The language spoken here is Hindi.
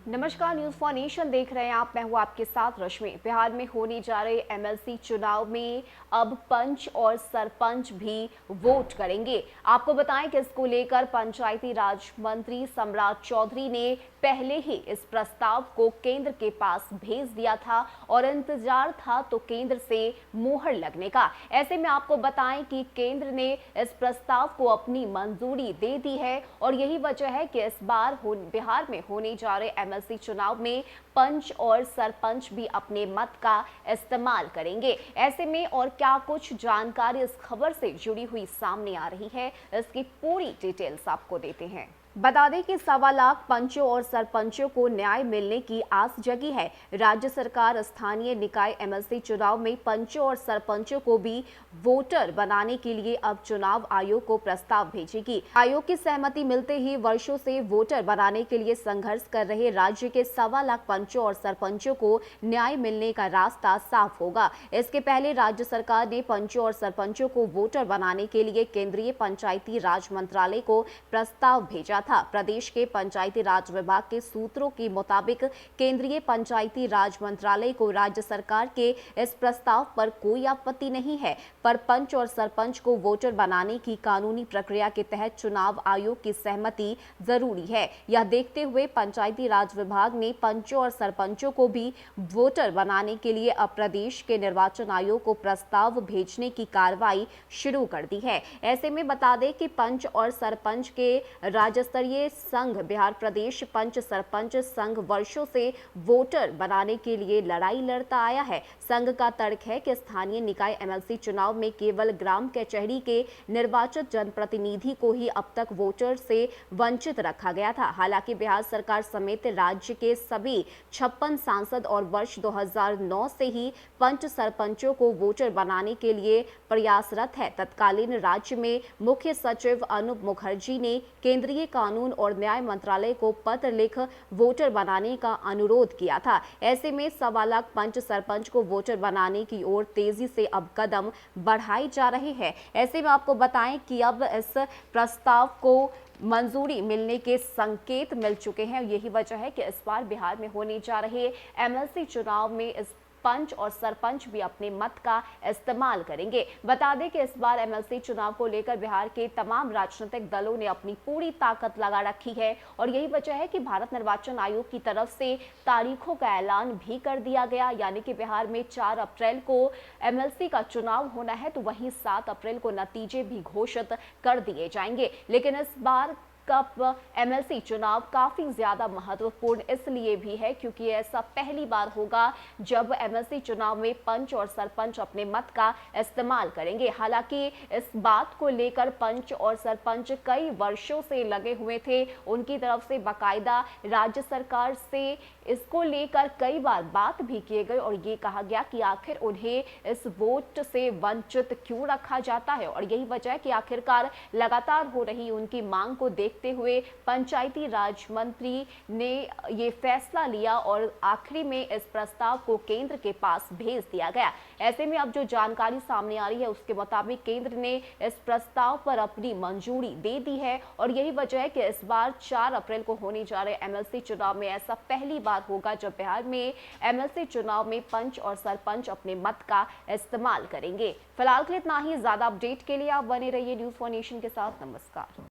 नमस्कार, न्यूज फॉर नेशन देख रहे हैं आप। मैं हूं आपके साथ रश्मि। बिहार में होने जा रहे एमएलसी चुनाव में अब पंच और सरपंच भी वोट करेंगे। आपको बताएं कि इसको लेकर पंचायती राज मंत्री सम्राट चौधरी ने पहले ही इस प्रस्ताव को केंद्र के पास भेज दिया था और इंतजार था तो केंद्र से मुहर लगने का। ऐसे में आपको बताएं कि केंद्र ने इस प्रस्ताव को अपनी मंजूरी दे दी है और यही वजह है कि इस बार बिहार में होने जा रहे एमएलसी चुनाव में पंच और सरपंच भी अपने मत का इस्तेमाल करेंगे। ऐसे में और क्या कुछ जानकारी इस खबर से जुड़ी हुई सामने आ रही है, इसकी पूरी डिटेल्स आपको देते हैं। बता दें कि 1.25 लाख पंचों और सरपंचों को न्याय मिलने की आस जगी है। राज्य सरकार स्थानीय निकाय एमएलसी चुनाव में पंचों और सरपंचों को भी वोटर बनाने के लिए अब चुनाव आयोग को प्रस्ताव भेजेगी। आयोग की सहमति मिलते ही वर्षों से वोटर बनाने के लिए संघर्ष कर रहे राज्य के 1.25 लाख पंचों और सरपंचों को न्याय मिलने का रास्ता साफ होगा। इसके पहले राज्य सरकार ने पंचों और सरपंचों को वोटर बनाने के लिए केंद्रीय पंचायती राज मंत्रालय को प्रस्ताव भेजा था। प्रदेश के पंचायती राज विभाग के सूत्रों के मुताबिक केंद्रीय पंचायती राज मंत्रालय को राज्य सरकार के इस प्रस्ताव पर कोई आपत्ति नहीं है, पर पंच और सरपंच को वोटर बनाने की कानूनी प्रक्रिया के तहत चुनाव आयोग की सहमति जरूरी है। यह देखते हुए पंचायती राज विभाग ने पंचों और सरपंचों को भी वोटर बनाने के लिए अब प्रदेश के निर्वाचन आयोग को प्रस्ताव भेजने की कार्रवाई शुरू कर दी है। ऐसे में बता दें कि पंच और सरपंच के राज्य स्तरीय संघ बिहार प्रदेश पंच सरपंच संघ वर्षों से वोटर बनाने के लिए लड़ाई लड़ता आया है। संघ का तर्क है कि स्थानीय निकाय एमएलसी चुनाव में केवल ग्राम कचहरी के निर्वाचित जनप्रतिनिधि को ही अब तक वोटर से वंचित रखा गया था। हालांकि बिहार सरकार समेत राज्य के सभी 56 सांसद और वर्ष 2009 से ही पंच सरपंचों को वोटर बनाने के लिए प्रयासरत है। तत्कालीन राज्य में मुख्य सचिव अनूप मुखर्जी ने केंद्रीय कानून और न्याय मंत्रालय को पत्र लिख वोटर बनाने का अनुरोध किया था। ऐसे में 1.25 लाख पंच सरपंच को वोटर बनाने की ओर तेजी से अब कदम बढ़ाए जा रहे हैं। ऐसे में आपको बताएं कि अब इस प्रस्ताव को मंजूरी मिलने के संकेत मिल चुके हैं। यही वजह है कि इस बार बिहार में होने जा रहे एमएलसी चुनाव में इस पंच और सरपंच भी अपने मत का इस्तेमाल करेंगे। बता दें कि इस बार एमएलसी चुनाव को लेकर बिहार के तमाम राजनीतिक दलों ने अपनी पूरी ताकत लगा रखी है और यही वजह है कि भारत निर्वाचन आयोग की तरफ से तारीखों का ऐलान भी कर दिया गया। यानी कि बिहार में 4 अप्रैल को एमएलसी का चुनाव होना है तो वहीं 7 अप्रैल को नतीजे भी घोषित कर दिए जाएंगे। लेकिन इस बार का एमएलसी चुनाव काफी ज्यादा महत्वपूर्ण इसलिए भी है क्योंकि ऐसा पहली बार होगा जब एमएलसी चुनाव में पंच और सरपंच अपने मत का इस्तेमाल करेंगे। हालांकि इस बात को लेकर पंच और सरपंच कई वर्षों से लगे हुए थे। उनकी तरफ से बाकायदा राज्य सरकार से इसको लेकर कई बार बात भी की गई और ये कहा गया कि आखिर उन्हें इस वोट से वंचित क्यों रखा जाता है और यही वजह है कि आखिरकार लगातार हो रही उनकी मांग को देखते हुए पंचायती राज मंत्री ने ये फैसला लिया और आखिरी में इस प्रस्ताव को केंद्र के पास भेज दिया गया। ऐसे में अब जो जानकारी सामने आ रही है उसके मुताबिक केंद्र ने इस प्रस्ताव पर अपनी मंजूरी दे दी है और यही वजह है कि इस बार 4 अप्रैल को होने जा रहे एमएलसी चुनाव में ऐसा पहली बार होगा जब बिहार में एमएलसी चुनाव में पंच और सरपंच अपने मत का इस्तेमाल करेंगे। फिलहाल के लिए इतना ही। ज्यादा अपडेट के लिए आप बने रहिए न्यूज फॉर नेशन के साथ। नमस्कार।